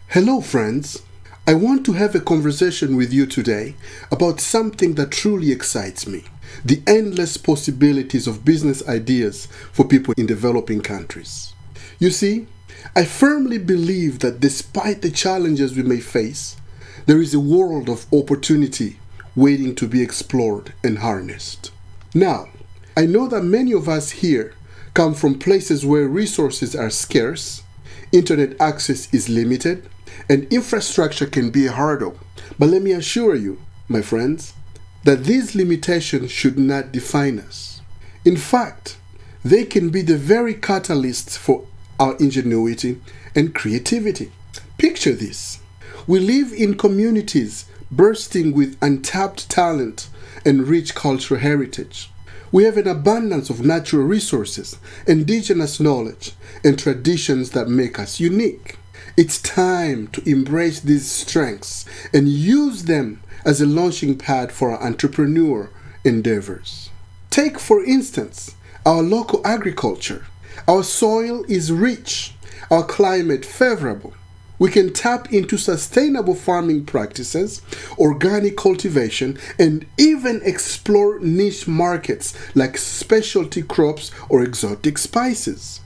Hello, friends. I want to have a conversation with you today about something that truly excites me: the endless possibilities of business ideas for people in developing countries. You see, I firmly believe that despite the challenges we may face, there is a world of opportunity waiting to be explored and harnessed. Now, I know that many of us here come from places where resources are scarce, internet access is limited, and infrastructure can be a hurdle. But let me assure you, my friends, that these limitations should not define us. In fact, they can be the very catalysts for our ingenuity and creativity. Picture this. We live in communities bursting with untapped talent and rich cultural heritage. We have an abundance of natural resources, indigenous knowledge, and traditions that make us unique. It's time to embrace these strengths and use them as a launching pad for our entrepreneurial endeavors. Take, for instance, our local agriculture. Our soil is rich, our climate favorable. We can tap into sustainable farming practices, organic cultivation, and even explore niche markets like specialty crops or exotic spices.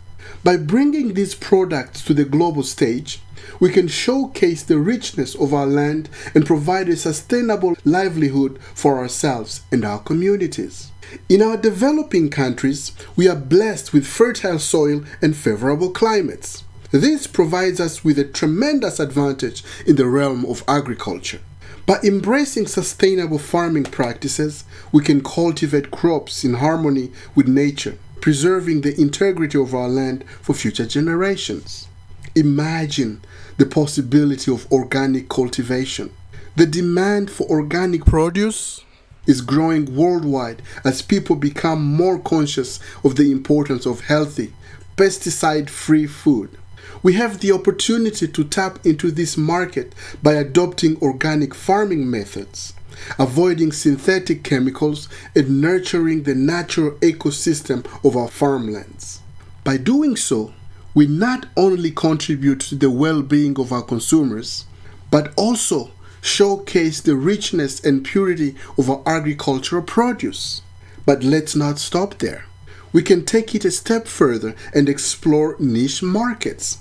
By bringing these products to the global stage, we can showcase the richness of our land and provide a sustainable livelihood for ourselves and our communities. In our developing countries, we are blessed with fertile soil and favorable climates. This provides us with a tremendous advantage in the realm of agriculture. By embracing sustainable farming practices, we can cultivate crops in harmony with nature, preserving the integrity of our land for future generations. Imagine the possibility of organic cultivation. The demand for organic produce is growing worldwide as people become more conscious of the importance of healthy, pesticide-free food. We have the opportunity to tap into this market by adopting organic farming methods, avoiding synthetic chemicals, and nurturing the natural ecosystem of our farmlands. By doing so, we not only contribute to the well-being of our consumers, but also showcase the richness and purity of our agricultural produce. But let's not stop there. We can take it a step further and explore niche markets.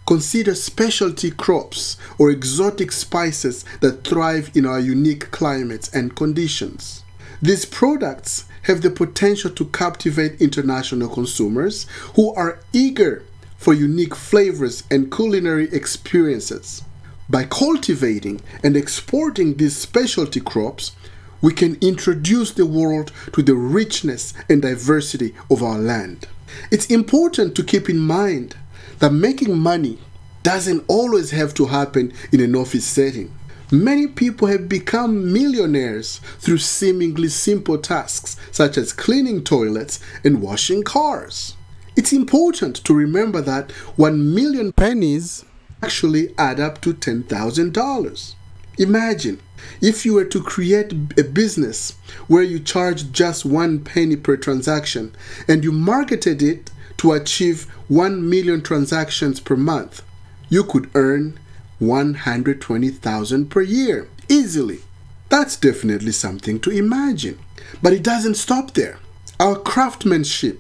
Consider specialty crops or exotic spices that thrive in our unique climates and conditions. These products have the potential to captivate international consumers who are eager for unique flavors and culinary experiences. By cultivating and exporting these specialty crops, we can introduce the world to the richness and diversity of our land. It's important to keep in mind that making money doesn't always have to happen in an office setting. Many people have become millionaires through seemingly simple tasks such as cleaning toilets and washing cars. It's important to remember that 1 million pennies actually add up to $10,000. Imagine if you were to create a business where you charge just 1 penny per transaction and you marketed it to achieve 1 million transactions per month. You could earn $120,000 per year easily. That's definitely something to imagine. But it doesn't stop there. Our craftsmanship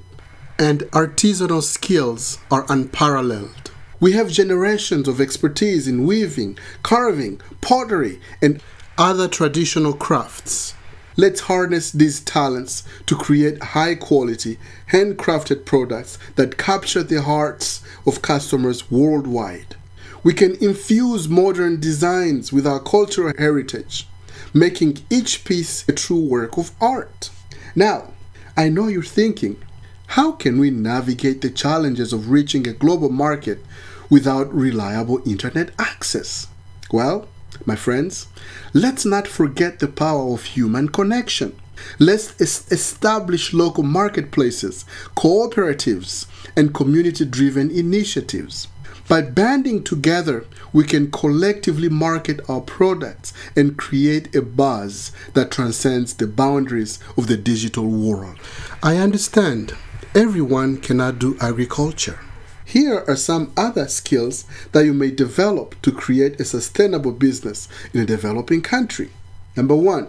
and artisanal skills are unparalleled. We have generations of expertise in weaving, carving, pottery, and other traditional crafts. Let's harness these talents to create high-quality, handcrafted products that capture the hearts of customers worldwide. We can infuse modern designs with our cultural heritage, making each piece a true work of art. Now, I know you're thinking, how can we navigate the challenges of reaching a global market without reliable internet access? Well, my friends, let's not forget the power of human connection. Let's establish local marketplaces, cooperatives, and community-driven initiatives. By banding together, we can collectively market our products and create a buzz that transcends the boundaries of the digital world. I understand everyone cannot do agriculture. Here are some other skills that you may develop to create a sustainable business in a developing country. Number 1,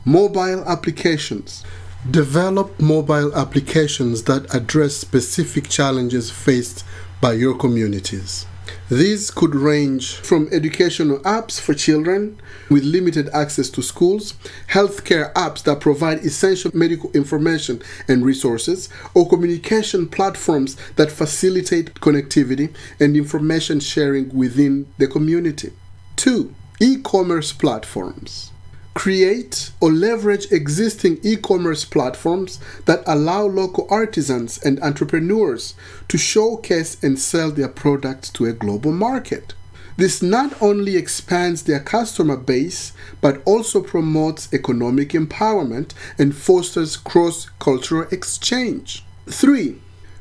mobile applications. Develop mobile applications that address specific challenges faced by your communities. These could range from educational apps for children with limited access to schools, healthcare apps that provide essential medical information and resources, or communication platforms that facilitate connectivity and information sharing within the community. 2, e-commerce platforms. Create or leverage existing e-commerce platforms that allow local artisans and entrepreneurs to showcase and sell their products to a global market. This not only expands their customer base, but also promotes economic empowerment and fosters cross-cultural exchange. 3,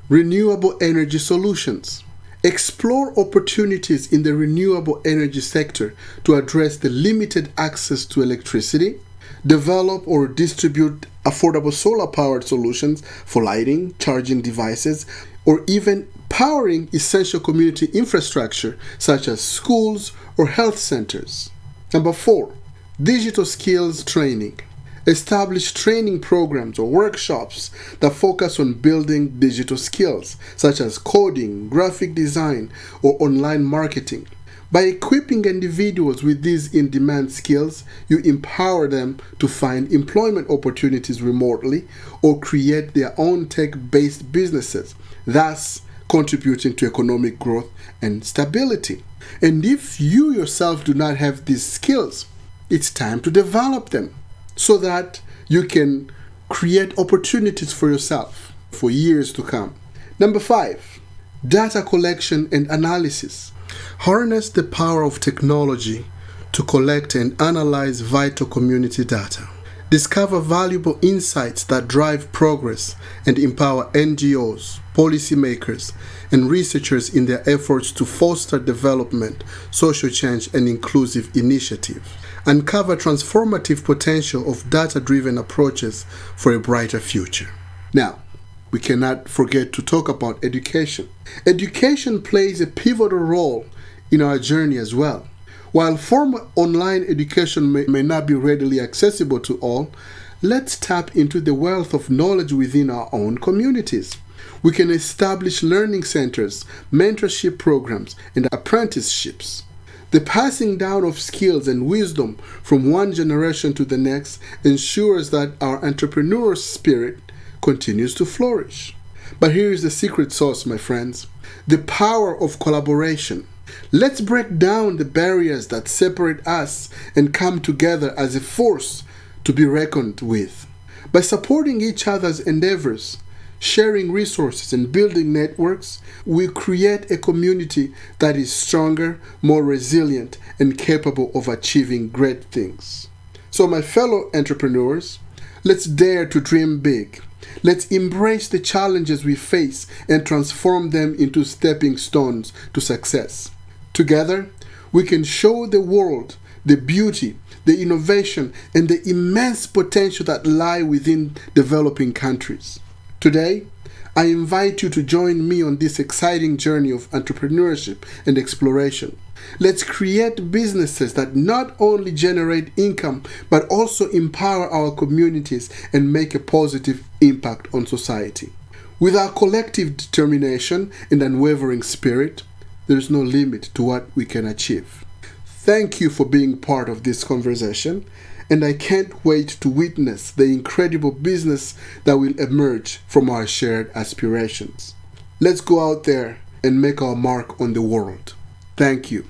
renewable energy solutions. Explore opportunities in the renewable energy sector to address the limited access to electricity. Develop or distribute affordable solar-powered solutions for lighting, charging devices, or even powering essential community infrastructure such as schools or health centers. Number 4, digital skills training. Establish training programs or workshops that focus on building digital skills, such as coding, graphic design, or online marketing. By equipping individuals with these in-demand skills, you empower them to find employment opportunities remotely or create their own tech-based businesses, thus contributing to economic growth and stability. And if you yourself do not have these skills, it's time to develop them, so that you can create opportunities for yourself for years to come. Number 5, data collection and analysis. Harness the power of technology to collect and analyze vital community data. Discover valuable insights that drive progress and empower NGOs, policymakers, and researchers in their efforts to foster development, social change, and inclusive initiatives. Uncover transformative potential of data-driven approaches for a brighter future. Now, we cannot forget to talk about education. Education plays a pivotal role in our journey as well. While formal online education may not be readily accessible to all, let's tap into the wealth of knowledge within our own communities. We can establish learning centers, mentorship programs, and apprenticeships. The passing down of skills and wisdom from one generation to the next ensures that our entrepreneurial spirit continues to flourish. But here is the secret sauce, my friends: the power of collaboration. Let's break down the barriers that separate us and come together as a force to be reckoned with. By supporting each other's endeavors, sharing resources, and building networks, we create a community that is stronger, more resilient, and capable of achieving great things. So, my fellow entrepreneurs, let's dare to dream big. Let's embrace the challenges we face and transform them into stepping stones to success. Together, we can show the world the beauty, the innovation, and the immense potential that lie within developing countries. Today, I invite you to join me on this exciting journey of entrepreneurship and exploration. Let's create businesses that not only generate income, but also empower our communities and make a positive impact on society. With our collective determination and unwavering spirit, there is no limit to what we can achieve. Thank you for being part of this conversation, and I can't wait to witness the incredible business that will emerge from our shared aspirations. Let's go out there and make our mark on the world. Thank you.